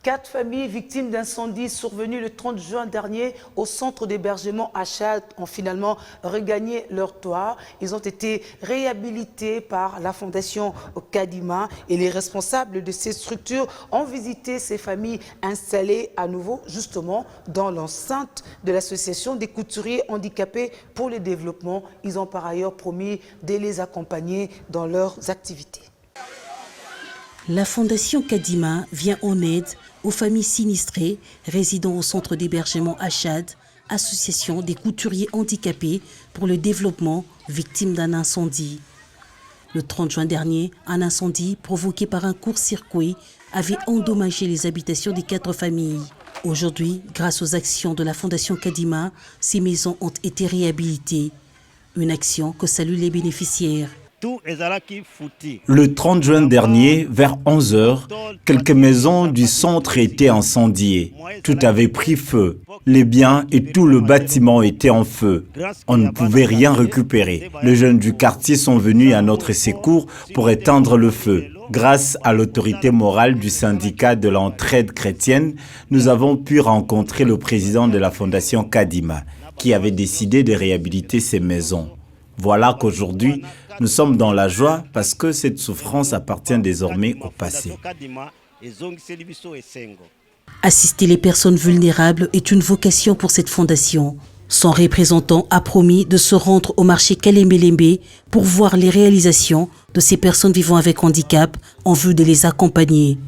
4 familles victimes d'incendie survenus le 30 juin dernier au centre d'hébergement Achad ont finalement regagné leur toit. Ils ont été réhabilités par la Fondation Kadima et les responsables de ces structures ont visité ces familles installées à nouveau justement dans l'enceinte de l'association des couturiers handicapés pour le développement. Ils ont par ailleurs promis de les accompagner dans leurs activités. La Fondation Kadima vient en aide aux familles sinistrées résidant au centre d'hébergement Achad, association des couturiers handicapés pour le développement victimes d'un incendie. Le 30 juin dernier, un incendie provoqué par un court-circuit avait endommagé les habitations des 4 familles. Aujourd'hui, grâce aux actions de la Fondation Kadima, ces maisons ont été réhabilitées. Une action que saluent les bénéficiaires. Le 30 juin dernier, vers 11 h, quelques maisons du centre étaient incendiées. Tout avait pris feu. Les biens et tout le bâtiment étaient en feu. On ne pouvait rien récupérer. Les jeunes du quartier sont venus à notre secours pour éteindre le feu. Grâce à l'autorité morale du syndicat de l'entraide chrétienne, nous avons pu rencontrer le président de la Fondation Kadima, qui avait décidé de réhabiliter ces maisons. Voilà qu'aujourd'hui, nous sommes dans la joie parce que cette souffrance appartient désormais au passé. Assister les personnes vulnérables est une vocation pour cette fondation. Son représentant a promis de se rendre au marché Kalembe pour voir les réalisations de ces personnes vivant avec handicap en vue de les accompagner.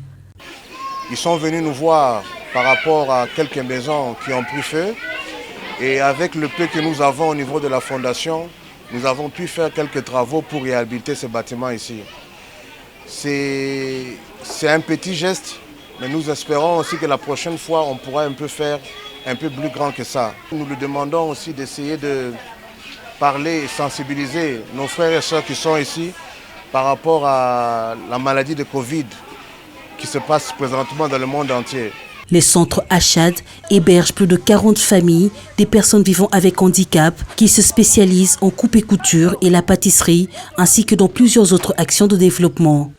Ils sont venus nous voir par rapport à quelques maisons qui ont pris feu et avec le peu que nous avons au niveau de la fondation, nous avons pu faire quelques travaux pour réhabiliter ce bâtiment ici. C'est un petit geste, mais nous espérons aussi que la prochaine fois, on pourra un peu faire un peu plus grand que ça. Nous lui demandons aussi d'essayer de parler et sensibiliser nos frères et sœurs qui sont ici par rapport à la maladie de Covid qui se passe présentement dans le monde entier. Les centres Achad hébergent plus de 40 familles, des personnes vivant avec handicap qui se spécialisent en coupe et couture et la pâtisserie, ainsi que dans plusieurs autres actions de développement.